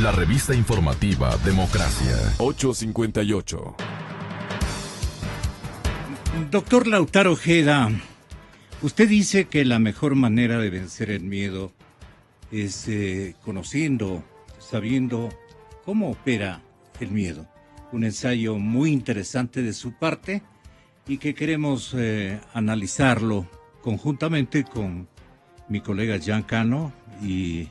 La revista informativa Democracia. 8:58. Doctor Lautaro Ojeda, usted dice que la mejor manera de vencer el miedo es conociendo, sabiendo cómo opera el miedo. Un ensayo muy interesante de su parte y que queremos analizarlo conjuntamente con mi colega Jean Cano y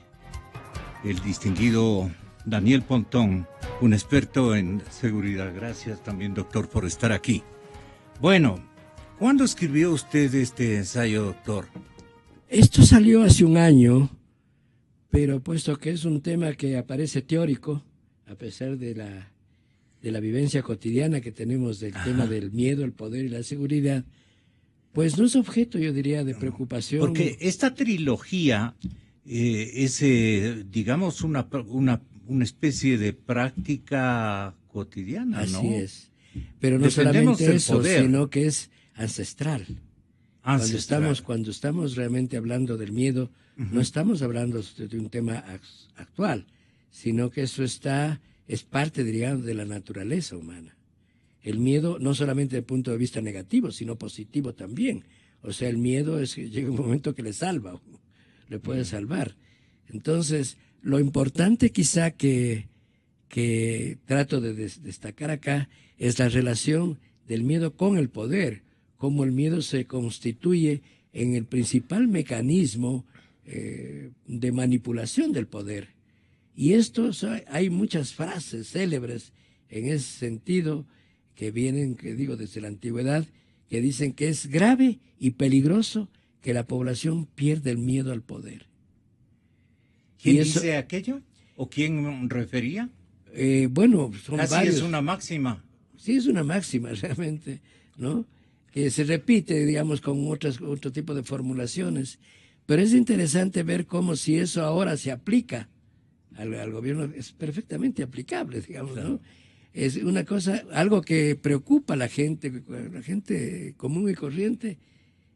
el distinguido Daniel Pontón, un experto en seguridad. Gracias también, doctor, por estar aquí. Bueno, ¿cuándo escribió usted este ensayo, doctor? Esto salió hace un año, pero puesto que es un tema que aparece teórico, a pesar de la vivencia cotidiana que tenemos del tema del miedo, el poder y la seguridad, pues no es objeto, yo diría, de preocupación. Porque esta trilogía es, digamos, una especie de práctica cotidiana, ¿no? Así es. Pero no Defendemos solamente el eso, poder, sino que es ancestral. Cuando estamos realmente hablando del miedo, no estamos hablando de un tema actual, sino que eso es parte, digamos, de la naturaleza humana. El miedo, no solamente desde el punto de vista negativo, sino positivo también. O sea, el miedo es que llega un momento que le salva, le puede salvar. Entonces, lo importante quizá que trato de destacar acá es la relación del miedo con el poder, cómo el miedo se constituye en el principal mecanismo de manipulación del poder. Y hay muchas frases célebres en ese sentido que vienen, que digo, desde la antigüedad, que dicen que es grave y peligroso que la población pierda el miedo al poder. ¿Quién dice aquello? ¿O quién refería? Bueno, son Casi varios. es una máxima. Sí, es una máxima realmente, ¿no? Que se repite, digamos, con otro tipo de formulaciones. Pero es interesante ver cómo si eso ahora se aplica al gobierno, es perfectamente aplicable, digamos, claro, ¿no? Es una cosa, algo que preocupa a la gente común y corriente,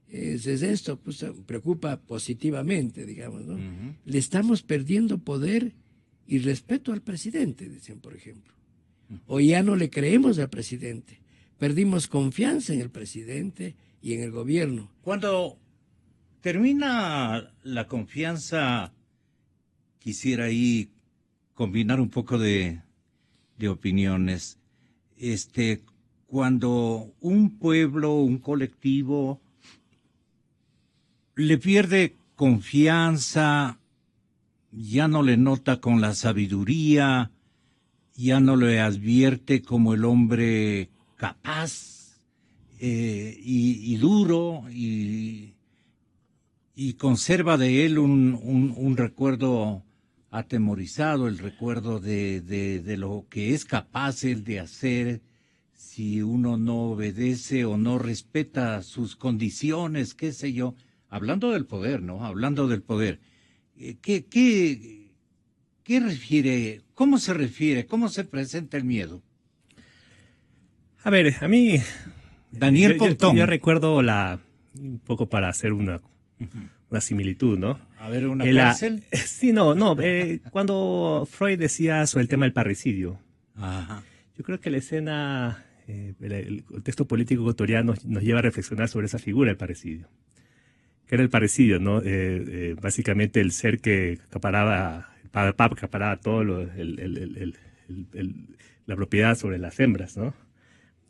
es esto, pues preocupa positivamente, digamos, ¿no? Le estamos perdiendo poder y respeto al presidente, decían, por ejemplo. O ya no le creemos al presidente. Perdimos confianza en el presidente y en el gobierno. Cuando termina la confianza, quisiera ahí combinar un poco de opiniones. Cuando un pueblo, un colectivo, le pierde confianza, ya no le nota con la sabiduría, ya no le advierte como el hombre capaz y duro y conserva de él un recuerdo atemorizado, el recuerdo de lo que es capaz él de hacer si uno no obedece o no respeta sus condiciones, qué sé yo. Hablando del poder, ¿no? Hablando del poder. ¿Qué refiere? ¿Cómo se refiere? ¿Cómo se presenta el miedo? A ver, a mí... Daniel Pontón. Yo recuerdo un poco para hacer una similitud, ¿no? A ver, ¿una cárcel? Sí, no. Cuando Freud decía sobre el tema del parricidio, ajá, yo creo que la escena, el contexto político ecuatoriano nos lleva a reflexionar sobre esa figura del parricidio. ¿Qué era el parricidio, no? Básicamente el ser que acaparaba, el papa acaparaba todo la propiedad sobre las hembras, ¿no?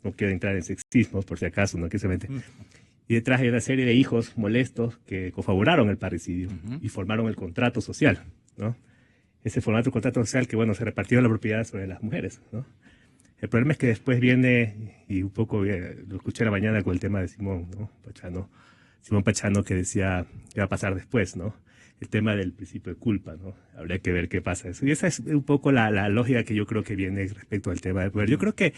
No quiero entrar en sexismos, por si acaso, ¿no? Y detrás hay una serie de hijos molestos que confabularon el parricidio y formaron el contrato social, ¿no? Ese formato de contrato social que, bueno, se repartieron la propiedad sobre las mujeres, ¿no? El problema es que después viene, y un poco lo escuché en la mañana con el tema de Simón Pachano, que decía qué va a pasar después, ¿no? El tema del principio de culpa, ¿no? Habría que ver qué pasa eso. Y esa es un poco la lógica que yo creo que viene respecto al tema del poder. Yo creo que,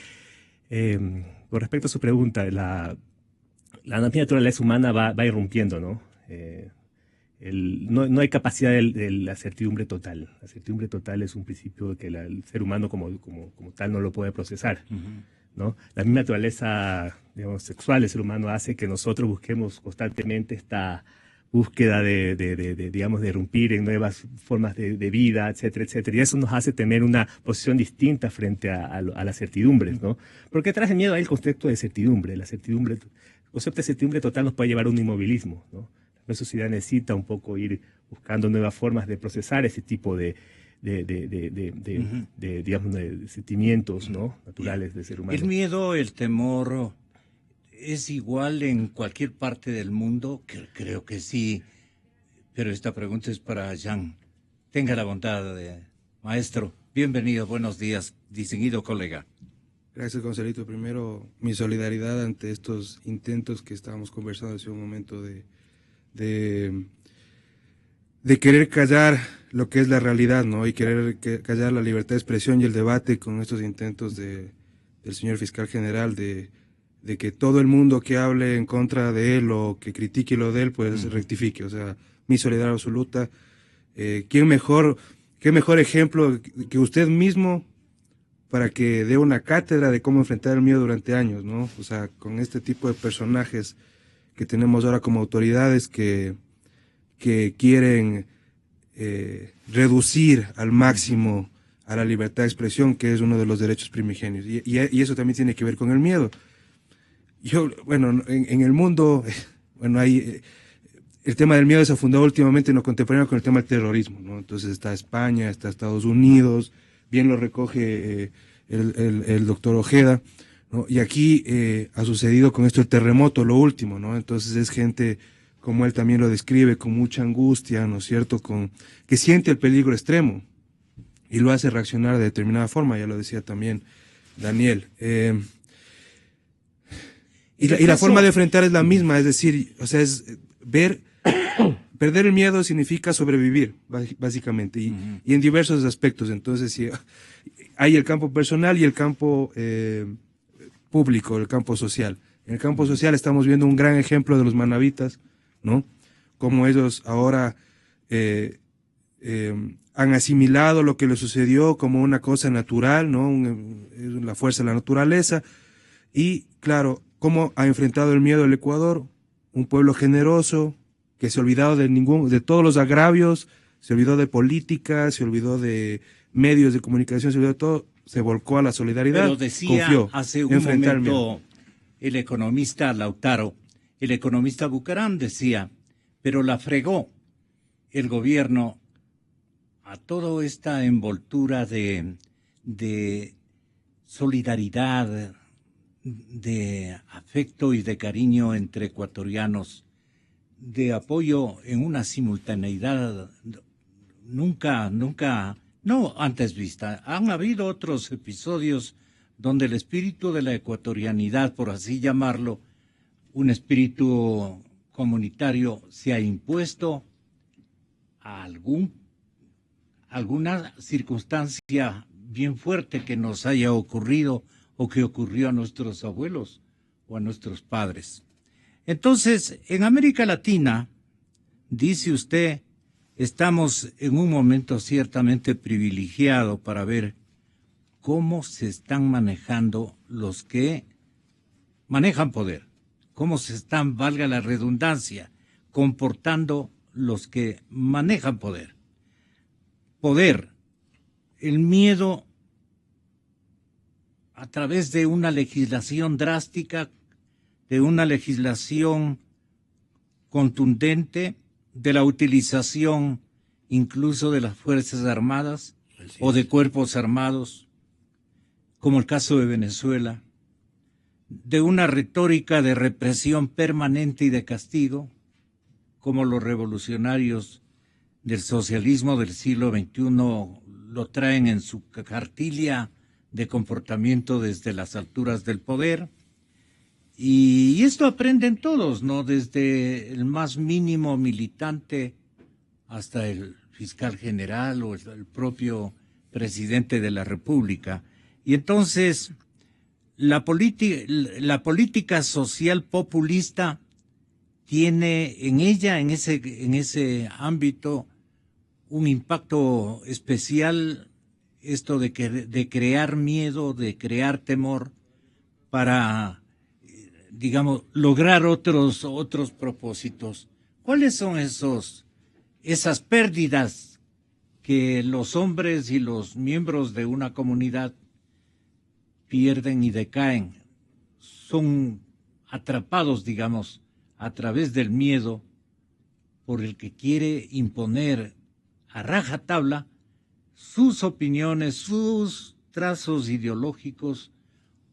con respecto a su pregunta, la naturaleza humana va irrumpiendo, ¿no? No hay capacidad de la certidumbre total. La certidumbre total es un principio que el ser humano como tal no lo puede procesar, ¿no? La misma naturaleza, digamos, sexual del ser humano hace que nosotros busquemos constantemente esta búsqueda digamos, de irrumpir en nuevas formas de vida, etcétera, etcétera. Y eso nos hace tener una posición distinta frente a las certidumbres, ¿no? Porque trae miedo ahí el concepto de certidumbre. El concepto de certidumbre total nos puede llevar a un inmovilismo, ¿no? La sociedad necesita un poco ir buscando nuevas formas de procesar ese tipo digamos, de sentimientos, ¿no? Naturales del ser humano. El miedo, el temor, ¿es igual en cualquier parte del mundo? Creo que sí, pero esta pregunta es para Jean. Tenga la bondad, maestro. Bienvenido, buenos días, distinguido colega. Gracias, Gonzalito. Primero, mi solidaridad ante estos intentos que estábamos conversando hace un momento de querer callar lo que es la realidad, ¿no? Y querer callar la libertad de expresión y el debate con estos intentos del señor fiscal general de que todo el mundo que hable en contra de él o que critique lo de él, pues rectifique. O sea, mi solidaridad absoluta. ¿Qué mejor ejemplo que usted mismo para que dé una cátedra de cómo enfrentar el miedo durante años, ¿no? O sea, con este tipo de personajes que tenemos ahora como autoridades que quieren reducir al máximo a la libertad de expresión, que es uno de los derechos primigenios. Y eso también tiene que ver con el miedo. En el mundo, hay el tema del miedo se ha fundado últimamente en lo contemporáneo con el tema del terrorismo, ¿no? Entonces está España, está Estados Unidos, bien lo recoge el doctor Ojeda, ¿no? Y aquí ha sucedido con esto el terremoto, lo último, ¿no? Entonces es gente, como él también lo describe, con mucha angustia, ¿no es cierto?, que siente el peligro extremo y lo hace reaccionar de determinada forma, ya lo decía también Daniel. Y la forma de enfrentar es la misma, es decir, o sea, es perder el miedo significa sobrevivir, básicamente, y en diversos aspectos. Entonces, sí, hay el campo personal y el campo público, el campo social. En el campo social estamos viendo un gran ejemplo de los manabitas, ¿no? Como ellos ahora han asimilado lo que les sucedió como una cosa natural, ¿no? La fuerza de la naturaleza. Y, claro, cómo ha enfrentado el miedo el Ecuador, un pueblo generoso, que se ha olvidado de todos los agravios, se olvidó de política, se olvidó de medios de comunicación, se olvidó de todo, se volcó a la solidaridad. Pero decía confió, hace un momento el economista Lautaro, el economista Bucaram decía, pero la fregó el gobierno a toda esta envoltura de solidaridad, de afecto y de cariño entre ecuatorianos, de apoyo en una simultaneidad nunca, no antes vista. Han habido otros episodios donde el espíritu de la ecuatorianidad, por así llamarlo, un espíritu comunitario, se ha impuesto a alguna circunstancia bien fuerte que nos haya ocurrido o que ocurrió a nuestros abuelos o a nuestros padres. Entonces, en América Latina, dice usted, estamos en un momento ciertamente privilegiado para ver cómo se están manejando los que manejan poder, cómo se están, valga la redundancia, comportando los que manejan poder. Poder, el miedo a través de una legislación drástica, de una legislación contundente, de la utilización incluso de las Fuerzas Armadas o de cuerpos armados, como el caso de Venezuela, de una retórica de represión permanente y de castigo, como los revolucionarios del socialismo del siglo XXI lo traen en su cartilla de comportamiento desde las alturas del poder. Y esto aprenden todos, ¿no? Desde el más mínimo militante hasta el fiscal general o el propio presidente de la República. Y entonces la política social populista tiene en ella, en ese ámbito, un impacto especial, esto de crear miedo, de crear temor para, digamos, lograr otros propósitos. ¿Cuáles son esas pérdidas que los hombres y los miembros de una comunidad pierden y decaen? Son atrapados, digamos, a través del miedo por el que quiere imponer a rajatabla sus opiniones, sus trazos ideológicos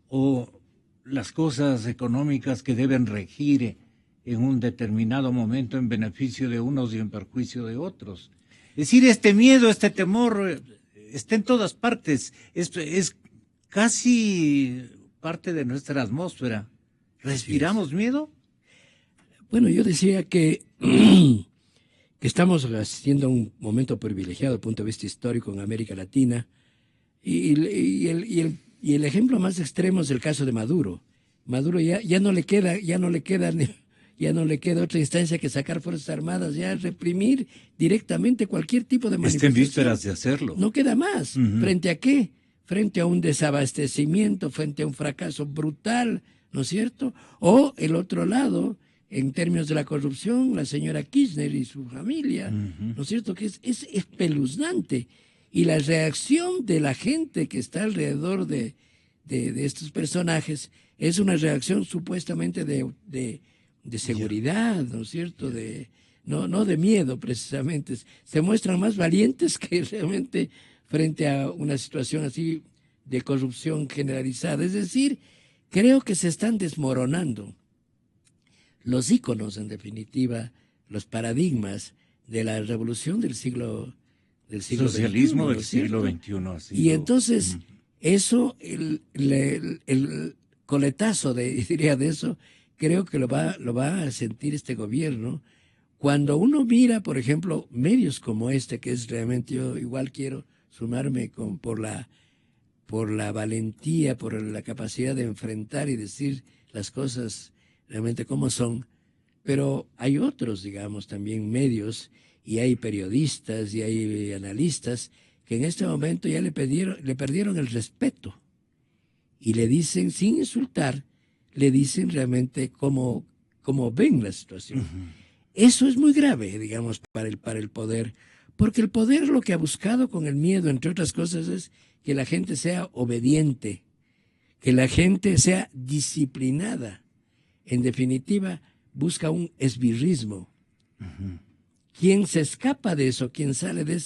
o las cosas económicas que deben regir en un determinado momento en beneficio de unos y en perjuicio de otros. Es decir, este miedo, este temor está en todas partes, es casi parte de nuestra atmósfera. ¿Respiramos miedo? Bueno, yo decía que, que estamos asistiendo a un momento privilegiado desde el punto de vista histórico en América Latina, y el ejemplo más extremo es el caso de Maduro. Maduro ya no le queda otra instancia que sacar fuerzas armadas, ya reprimir directamente cualquier tipo de manifestación. Está en vísperas de hacerlo. No queda más. ¿Frente a qué? Frente a un desabastecimiento, frente a un fracaso brutal, ¿no es cierto? O el otro lado, en términos de la corrupción, la señora Kirchner y su familia, ¿no es cierto? Que es espeluznante. Y la reacción de la gente que está alrededor de estos personajes es una reacción supuestamente de seguridad, ¿no es cierto? No de miedo, precisamente. Se muestran más valientes que realmente frente a una situación así de corrupción generalizada. Es decir, creo que se están desmoronando los íconos, en definitiva, los paradigmas de la revolución del siglo socialismo XXI, del siglo XXI. Y entonces, eso, el coletazo diría de eso, creo que lo va a sentir este gobierno. Cuando uno mira, por ejemplo, medios como este, que es realmente, yo igual quiero sumarme por la valentía, por la capacidad de enfrentar y decir las cosas realmente como son, pero hay otros, digamos, también medios, y hay periodistas y hay analistas que en este momento ya le perdieron el respeto y le dicen, sin insultar, le dicen realmente cómo ven la situación. Eso es muy grave, digamos, para el poder, porque el poder lo que ha buscado con el miedo, entre otras cosas, es que la gente sea obediente, que la gente sea disciplinada. En definitiva, busca un esbirrismo. Quien se escapa de eso, quien sale de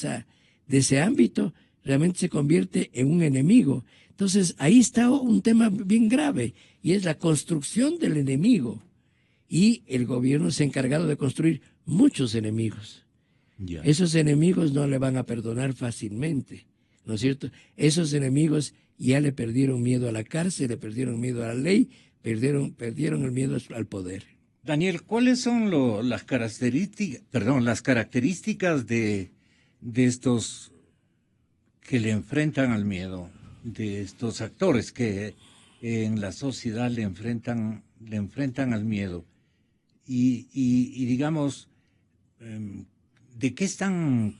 ese ámbito, realmente se convierte en un enemigo. Entonces, ahí está un tema bien grave, y es la construcción del enemigo. Y el gobierno se ha encargado de construir muchos enemigos. Esos enemigos no le van a perdonar fácilmente, ¿no es cierto? Esos enemigos ya le perdieron miedo a la cárcel, le perdieron miedo a la ley, perdieron el miedo al poder. Daniel, ¿cuáles son las características de estos que le enfrentan al miedo, de estos actores que en la sociedad le enfrentan al miedo? Y digamos, ¿de qué están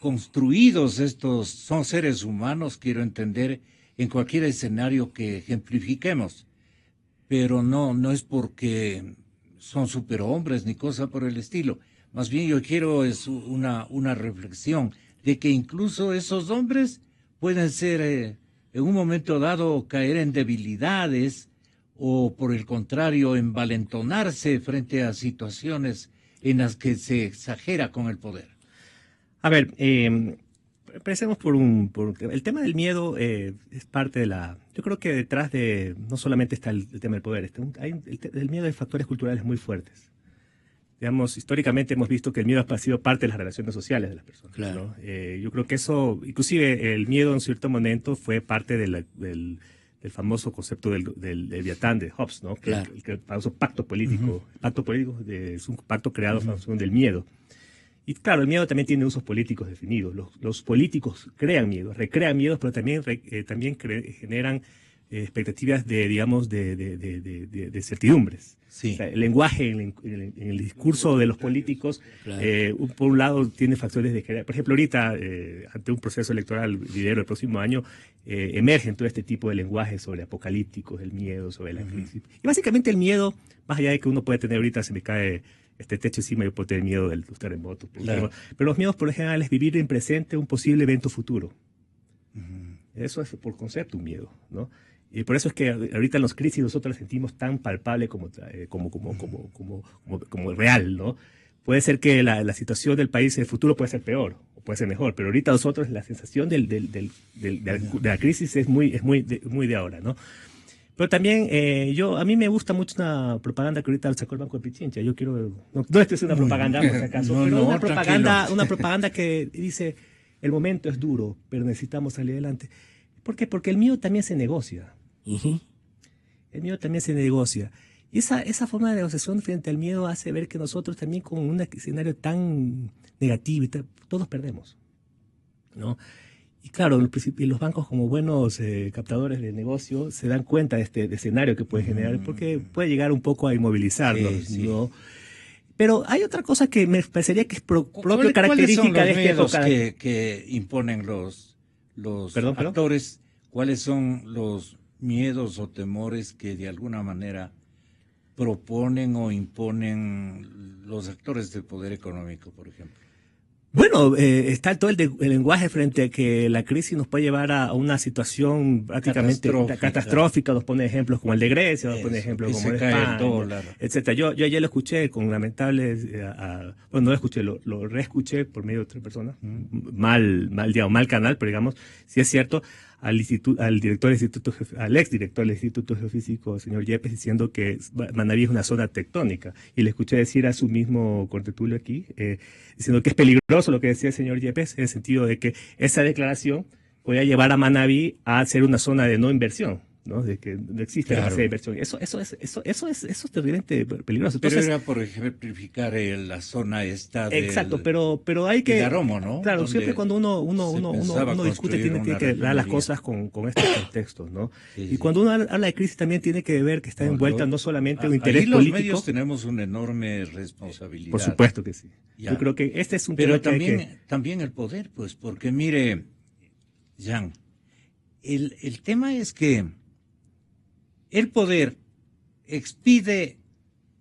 construidos estos? Son seres humanos, quiero entender, en cualquier escenario que ejemplifiquemos, pero no es porque son superhombres ni cosa por el estilo. Más bien yo quiero es una reflexión de que incluso esos hombres pueden ser en un momento dado caer en debilidades o por el contrario envalentonarse frente a situaciones en las que se exagera con el poder. A ver, empecemos por el tema del miedo. Es parte de yo creo que detrás de no solamente está el tema del poder, el miedo hay factores culturales muy fuertes. Digamos, históricamente hemos visto que el miedo ha sido parte de las relaciones sociales de las personas. Claro. ¿No? Yo creo que eso, inclusive el miedo en cierto momento fue parte del famoso concepto del Leviatán de Hobbes, ¿no? Claro. El famoso pacto político. El pacto político es un pacto creado en función del miedo. Y claro, el miedo también tiene usos políticos definidos. Los políticos crean miedo, recrean miedos, pero también generan expectativas de certidumbres. Sí. O sea, el lenguaje en el discurso de los políticos, Claro. por un lado, tiene factores de crear. Por ejemplo, ahorita, ante un proceso electoral venidero el próximo año, emergen todo este tipo de lenguajes sobre apocalípticos, el miedo, sobre la crisis. Y básicamente el miedo, más allá de que uno puede tener ahorita, se me cae este techo encima, yo puedo tener miedo de los terremotos. Claro. Pero los miedos, por lo general, es vivir en presente un posible evento futuro. Eso es por concepto un miedo, ¿no? Y por eso es que ahorita en los crisis nosotros la sentimos tan palpable como real, ¿no? Puede ser que la situación del país en el futuro puede ser peor o puede ser mejor, pero ahorita nosotros la sensación de la crisis es muy de ahora, ¿no? Pero también a mí me gusta mucho una propaganda que ahorita sacó el Banco de Pichincha. Yo quiero, no esto es una propaganda por si acaso, pero una propaganda que dice: el momento es duro, pero necesitamos salir adelante. ¿Por qué? Porque el miedo también se negocia. El miedo también se negocia. Y esa forma de negociación frente al miedo hace ver que nosotros también con un escenario tan negativo, todos perdemos, ¿no? Y claro, los bancos como buenos captadores de negocio se dan cuenta de este escenario que puede generar, porque puede llegar un poco a inmovilizarnos, ¿no? Pero hay otra cosa que me parecería que es propia característica de esta época. Que imponen los actores? ¿Cuáles son los miedos o temores que de alguna manera proponen o imponen los actores del poder económico, por ejemplo? Bueno, está todo el lenguaje frente a que la crisis nos puede llevar a una situación prácticamente catastrófica. Nos pone ejemplos como el de Grecia, nos pone ejemplos como el de España, etc. Yo ayer lo escuché con lamentables, bueno, no lo escuché, lo reescuché por medio de otra persona, mal canal, pero digamos, si es cierto, al ex director del Instituto Geofísico, señor Yepes, diciendo que Manabí es una zona tectónica. Y le escuché decir a su mismo contertulio aquí, diciendo que es peligroso lo que decía el señor Yepes, en el sentido de que esa declaración podía llevar a Manabí a ser una zona de no inversión, ¿no? De que no existe la capacidad de inversión. Eso es terriblemente peligroso. Entonces, pero era por ejemplificar la zona esta del... Exacto, pero hay que... Daromo, ¿no? Claro, donde siempre cuando uno discute tiene que dar las cosas con estos contextos, ¿no? Y cuando uno habla de crisis también tiene que ver que está envuelta no solamente un interés político. Los medios tenemos una enorme responsabilidad. Por supuesto que sí. Ya. Yo creo que este es un pero tema también el poder, pues, porque mire, Jean, el tema es que el poder expide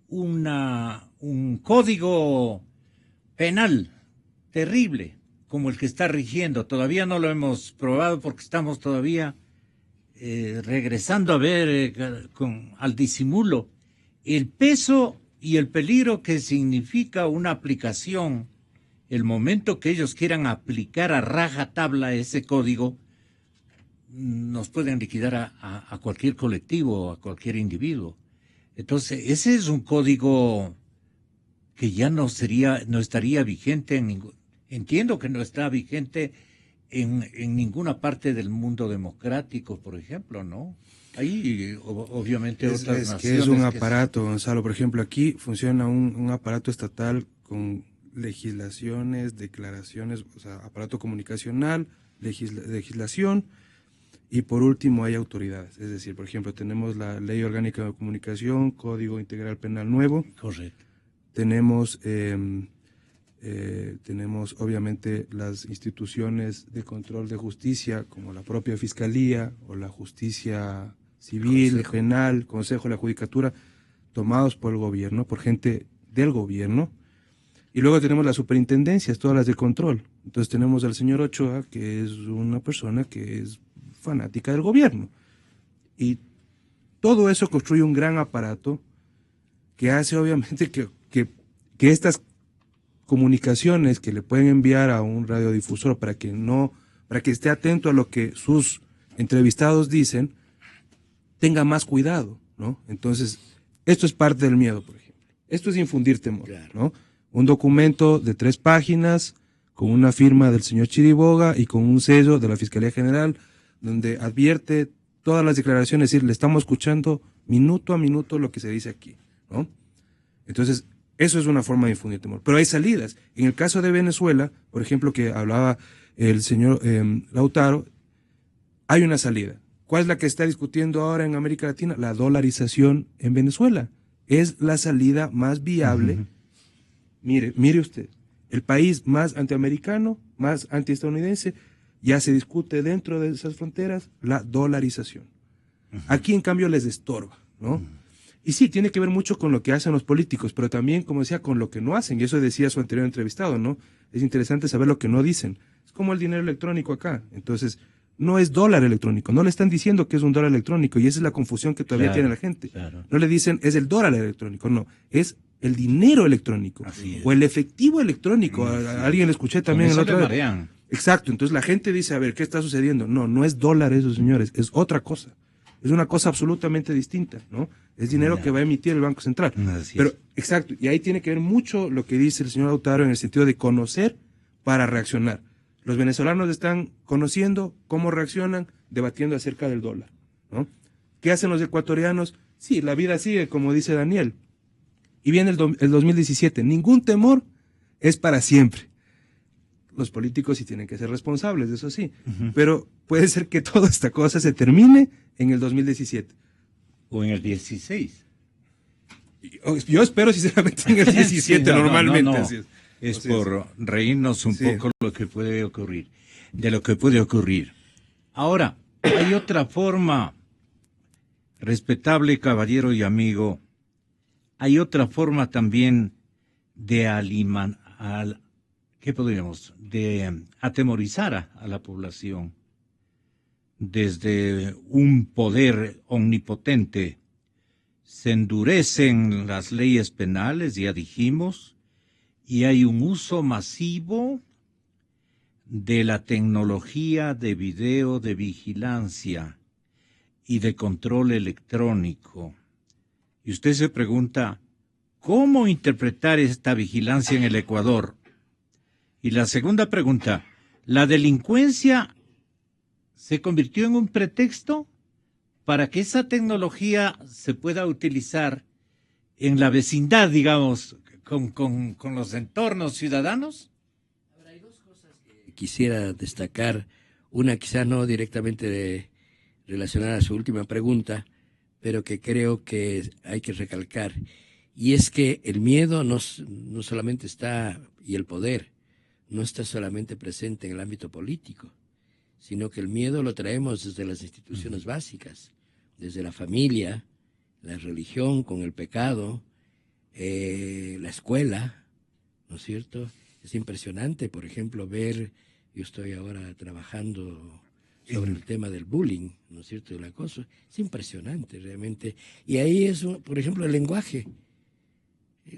un código penal terrible como el que está rigiendo. Todavía no lo hemos probado porque estamos todavía regresando a ver al disimulo el peso y el peligro que significa una aplicación. El momento que ellos quieran aplicar a rajatabla ese código, nos pueden liquidar a cualquier colectivo, a cualquier individuo. Entonces, ese es un código que ya no estaría vigente entiendo que no está vigente en ninguna parte del mundo democrático, por ejemplo, ¿no? Ahí, obviamente, otras naciones... que es un aparato, Gonzalo. Por ejemplo, aquí funciona un aparato estatal con legislaciones, declaraciones, o sea, aparato comunicacional, legislación... Y por último hay autoridades, es decir, por ejemplo, tenemos la Ley Orgánica de Comunicación, Código Integral Penal Nuevo. Correcto. Tenemos obviamente las instituciones de control de justicia, como la propia Fiscalía o la Justicia Civil, Penal, Consejo de la Judicatura, tomados por el gobierno, por gente del gobierno. Y luego tenemos las superintendencias, todas las de control. Entonces tenemos al señor Ochoa, que es una persona que es fanática del gobierno. Y todo eso construye un gran aparato que hace obviamente que estas comunicaciones que le pueden enviar a un radiodifusor para que esté atento a lo que sus entrevistados dicen, tenga más cuidado, ¿no? Entonces, esto es parte del miedo, por ejemplo. Esto es infundir temor, ¿no? Un documento de 3 páginas con una firma del señor Chiriboga y con un sello de la Fiscalía General donde advierte todas las declaraciones, es decir, le estamos escuchando minuto a minuto lo que se dice aquí, ¿no? Entonces, eso es una forma de infundir temor. Pero hay salidas. En el caso de Venezuela, por ejemplo, que hablaba el señor Lautaro, hay una salida. ¿Cuál es la que está discutiendo ahora en América Latina? La dolarización en Venezuela. Es la salida más viable. Mire usted, el país más antiamericano, más antiestadounidense, ya se discute dentro de esas fronteras la dolarización. Aquí, en cambio, les estorba, ¿no? Y sí, tiene que ver mucho con lo que hacen los políticos, pero también, como decía, con lo que no hacen. Y eso decía su anterior entrevistado, ¿no? Es interesante saber lo que no dicen. Es como el dinero electrónico acá. Entonces, no es dólar electrónico. No le están diciendo que es un dólar electrónico. Y esa es la confusión que todavía tiene la gente. No le dicen, es el dólar electrónico. No, es el dinero electrónico. O el efectivo electrónico. A alguien le escuché también el otro día. Exacto. Entonces la gente dice, a ver, ¿qué está sucediendo? No, no es dólar eso, señores. Es otra cosa. Es una cosa absolutamente distinta, ¿no? Es dinero que va a emitir el Banco Central. Pero, exacto, y ahí tiene que ver mucho lo que dice el señor Lautaro en el sentido de conocer para reaccionar. Los venezolanos están conociendo cómo reaccionan, debatiendo acerca del dólar, ¿no? ¿Qué hacen los ecuatorianos? Sí, la vida sigue, como dice Daniel. Y viene el 2017. Ningún temor es para siempre. Los políticos sí tienen que ser responsables, eso sí. Pero puede ser que toda esta cosa se termine en el 2017. O en el 16. Yo espero sinceramente en el 17 sí, normalmente. No. Así es por reírnos un poco lo que puede ocurrir, de lo que puede ocurrir. Ahora, hay otra forma, respetable caballero y amigo, hay otra forma también de ¿qué podríamos? De atemorizar a la población. Desde un poder omnipotente se endurecen las leyes penales, ya dijimos, y hay un uso masivo de la tecnología de video, de vigilancia y de control electrónico. Y usted se pregunta, ¿cómo interpretar esta vigilancia en el Ecuador? Y la segunda pregunta, ¿la delincuencia se convirtió en un pretexto para que esa tecnología se pueda utilizar en la vecindad, digamos, con los entornos ciudadanos? Ahora, hay dos cosas que quisiera destacar. Una quizá no directamente relacionada a su última pregunta, pero que creo que hay que recalcar. Y es que el miedo no solamente está, y el poder, no está solamente presente en el ámbito político, sino que el miedo lo traemos desde las instituciones básicas, desde la familia, la religión con el pecado, la escuela, ¿no es cierto? Es impresionante, por ejemplo, ver, yo estoy ahora trabajando sobre el tema del bullying, ¿no es cierto?, del acoso, es impresionante realmente. Y ahí es, por ejemplo, el lenguaje.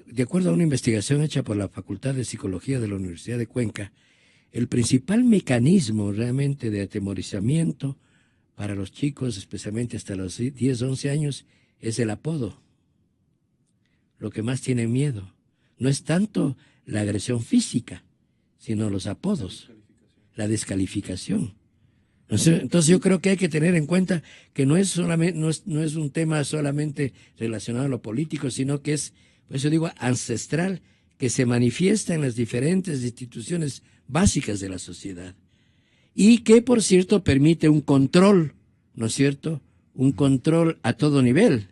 De acuerdo a una investigación hecha por la Facultad de Psicología de la Universidad de Cuenca, el principal mecanismo realmente de atemorizamiento para los chicos, especialmente hasta los 10, 11 años, es el apodo. Lo que más tienen miedo no es tanto la agresión física, sino los apodos, la descalificación. Entonces yo creo que hay que tener en cuenta que no es un tema solamente relacionado a lo político, sino que es, por eso digo, ancestral, que se manifiesta en las diferentes instituciones básicas de la sociedad. Y que, por cierto, permite un control, ¿no es cierto? Un control a todo nivel.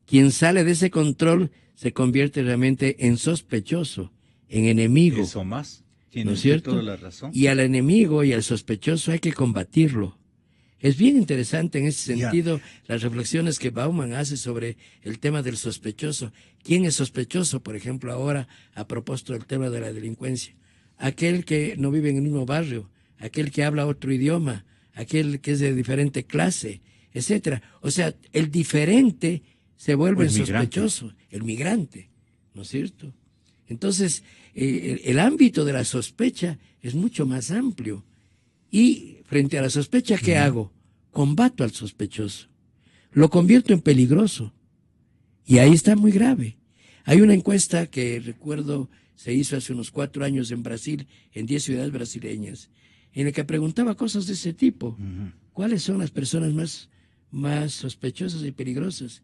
Quien sale de ese control se convierte realmente en sospechoso, en enemigo. Eso más. ¿No es cierto? Toda la razón. Y al enemigo y al sospechoso hay que combatirlo. Es bien interesante en ese sentido las reflexiones que Bauman hace sobre el tema del sospechoso. ¿Quién es sospechoso, por ejemplo, ahora a propósito del tema de la delincuencia? Aquel que no vive en el mismo barrio, aquel que habla otro idioma, aquel que es de diferente clase, etcétera. O sea, el diferente se vuelve sospechoso, el migrante, ¿no es cierto? Entonces, el ámbito de la sospecha es mucho más amplio. Y frente a la sospecha, ¿qué hago? Combato al sospechoso. Lo convierto en peligroso. Y ahí está muy grave. Hay una encuesta que recuerdo se hizo hace unos 4 años en Brasil, en 10 ciudades brasileñas, en la que preguntaba cosas de ese tipo. ¿Cuáles son las personas más sospechosas y peligrosas?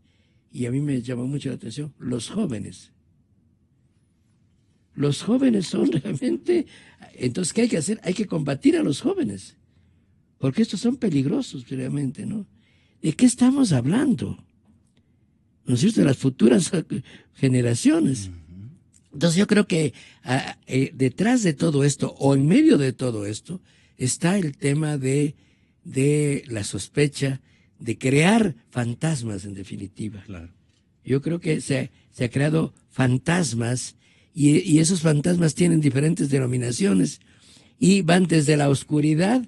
Y a mí me llamó mucho la atención, los jóvenes. Los jóvenes son realmente... Entonces, ¿qué hay que hacer? Hay que combatir a los jóvenes, porque estos son peligrosos realmente, ¿no? ¿De qué estamos hablando? ¿No es cierto? De las futuras generaciones. Entonces yo creo que detrás de todo esto, o en medio de todo esto, está el tema de la sospecha, de crear fantasmas, en definitiva. Claro. Yo creo que se ha creado fantasmas y esos fantasmas tienen diferentes denominaciones y van desde la oscuridad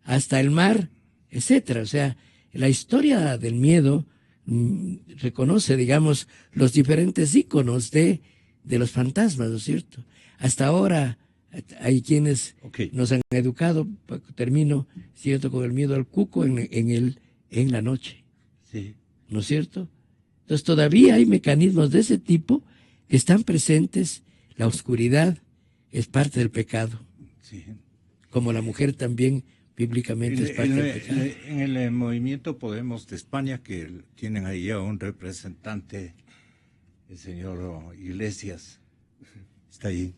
hasta el mar, etcétera. O sea, la historia del miedo reconoce, digamos, los diferentes íconos de los fantasmas, ¿no es cierto? Hasta ahora hay quienes nos han educado, termino, ¿cierto?, con el miedo al cuco en la noche, sí, ¿no es cierto? Entonces todavía hay mecanismos de ese tipo que están presentes. La oscuridad es parte del pecado, sí. como la mujer también bíblicamente es parte del pecado. En el movimiento Podemos de España, que tienen ahí a un representante, el señor Iglesias, está ahí.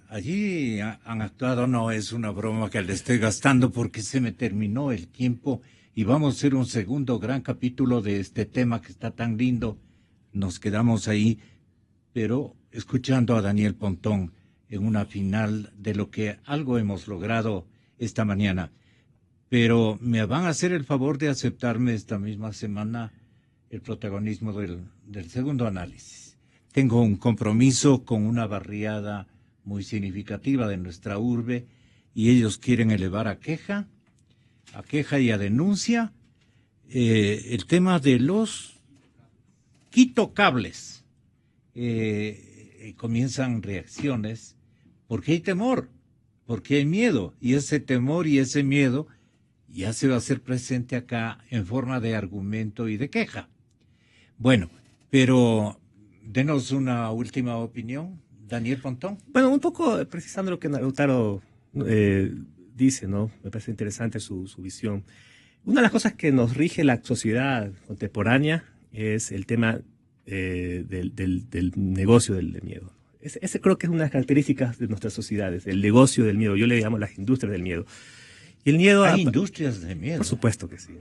Allí han actuado, no es una broma que le estoy gastando porque se me terminó el tiempo y vamos a hacer un segundo gran capítulo de este tema que está tan lindo. Nos quedamos ahí, pero escuchando a Daniel Pontón en una final de lo que algo hemos logrado esta mañana. Pero me van a hacer el favor de aceptarme esta misma semana el protagonismo del segundo análisis. Tengo un compromiso con una barriada muy significativa de nuestra urbe y ellos quieren elevar a queja y a denuncia el tema de los quitocables. Comienzan reacciones porque hay temor, porque hay miedo, y ese temor y ese miedo ya se va a hacer presente acá en forma de argumento y de queja. Bueno, pero denos una última opinión, Daniel Pontón. Bueno, un poco precisando lo que Lautaro dice, ¿no? Me parece interesante su visión. Una de las cosas que nos rige la sociedad contemporánea es el tema del negocio del miedo. Ese creo que es una de las características de nuestras sociedades, el negocio del miedo. Yo le llamo las industrias del miedo. Y el miedo ¿Hay industrias de miedo? Por supuesto que sí.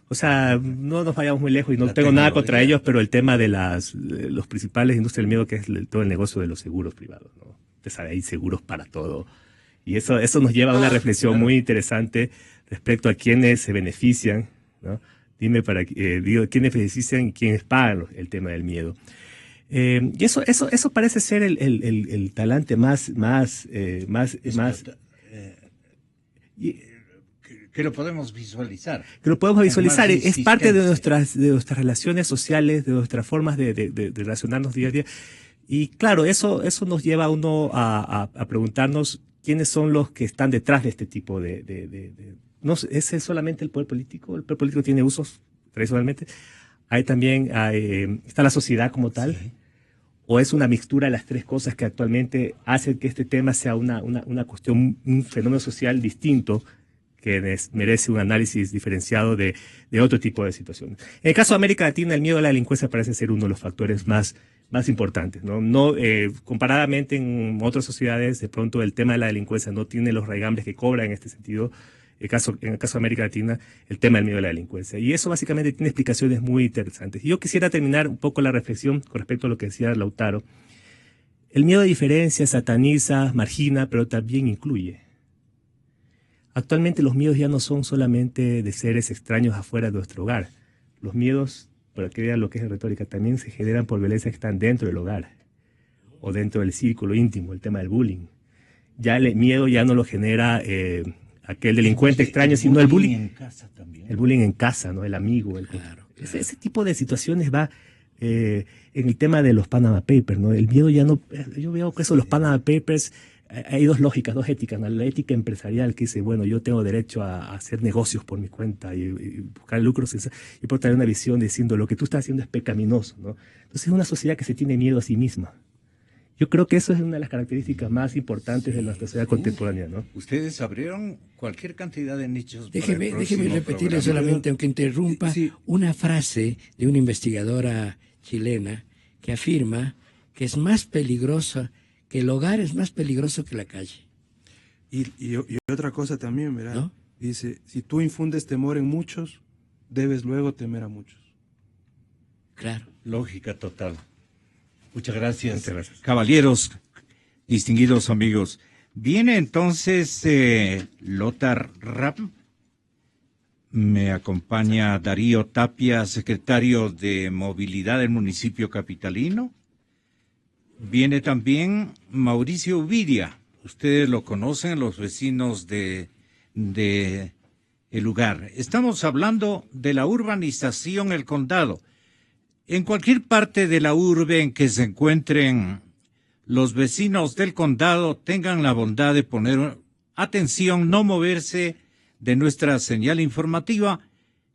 O sea, no nos vayamos muy lejos y no tengo nada contra ellos, pero el tema de los principales industrias del miedo, que es todo el negocio de los seguros privados, ¿no? Usted sabe, hay seguros para todo. Y eso nos lleva a una reflexión muy interesante respecto a quiénes se benefician, ¿no? Quiénes benefician y quiénes pagan el tema del miedo. Y eso parece ser el talante más que lo podemos visualizar. Que lo podemos visualizar, es parte de nuestras relaciones sociales, de nuestras formas de relacionarnos día a día. Y claro, eso nos lleva a uno a preguntarnos quiénes son los que están detrás de este tipo no es solamente el poder político. El poder político tiene usos tradicionalmente. Hay también está la sociedad como tal. Sí. O es una mixtura de las tres cosas que actualmente hacen que este tema sea una cuestión, un fenómeno social distinto que merece un análisis diferenciado de otro tipo de situaciones. En el caso de América Latina, el miedo a la delincuencia parece ser uno de los factores más importantes, ¿no? Comparadamente en otras sociedades, de pronto el tema de la delincuencia no tiene los raigambres que cobra en este sentido. En el caso de América Latina, el tema del miedo a la delincuencia. Y eso básicamente tiene explicaciones muy interesantes. Y yo quisiera terminar un poco la reflexión con respecto a lo que decía Lautaro. El miedo diferencia, sataniza, margina, pero también incluye. Actualmente los miedos ya no son solamente de seres extraños afuera de nuestro hogar. Los miedos, para que vean lo que es retórica, también se generan por violencias que están dentro del hogar o dentro del círculo íntimo, el tema del bullying. Ya el miedo ya no lo genera aquel delincuente extraño, sino el bullying en casa también. El bullying en casa, ¿no? El amigo. Claro. Ese tipo de situaciones va en el tema de los Panama Papers, ¿no? El miedo ya no. Yo veo que eso, los Panama Papers, hay dos lógicas, dos éticas, ¿no? La ética empresarial que dice, bueno, yo tengo derecho a hacer negocios por mi cuenta y buscar lucros, y por tener una visión diciendo lo que tú estás haciendo es pecaminoso, ¿no? Entonces es una sociedad que se tiene miedo a sí misma. Yo creo que eso es una de las características más importantes de nuestra sociedad contemporánea, ¿no? Ustedes abrieron cualquier cantidad de nichos. Déjeme repetirle solamente, aunque interrumpa, una frase de una investigadora chilena que afirma que es más peligrosa, que el hogar es más peligroso que la calle. Y otra cosa también, ¿verdad? ¿No? Dice, si tú infundes temor en muchos, debes luego temer a muchos. Claro. Lógica total. Muchas gracias. Caballeros, distinguidos amigos. Viene entonces Lothar Rapp Me acompaña Darío Tapia, secretario de Movilidad del municipio capitalino. Viene también Mauricio Uviria. Ustedes lo conocen, los vecinos de el lugar. Estamos hablando de la urbanización El Condado. En cualquier parte de la urbe en que se encuentren los vecinos del condado, tengan la bondad de poner atención, no moverse de nuestra señal informativa,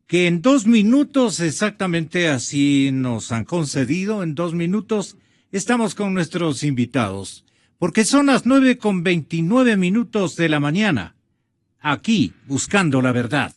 que en 2 minutos, exactamente así nos han concedido, en 2 minutos estamos con nuestros invitados, porque son las 9:29 de la mañana, aquí, buscando la verdad.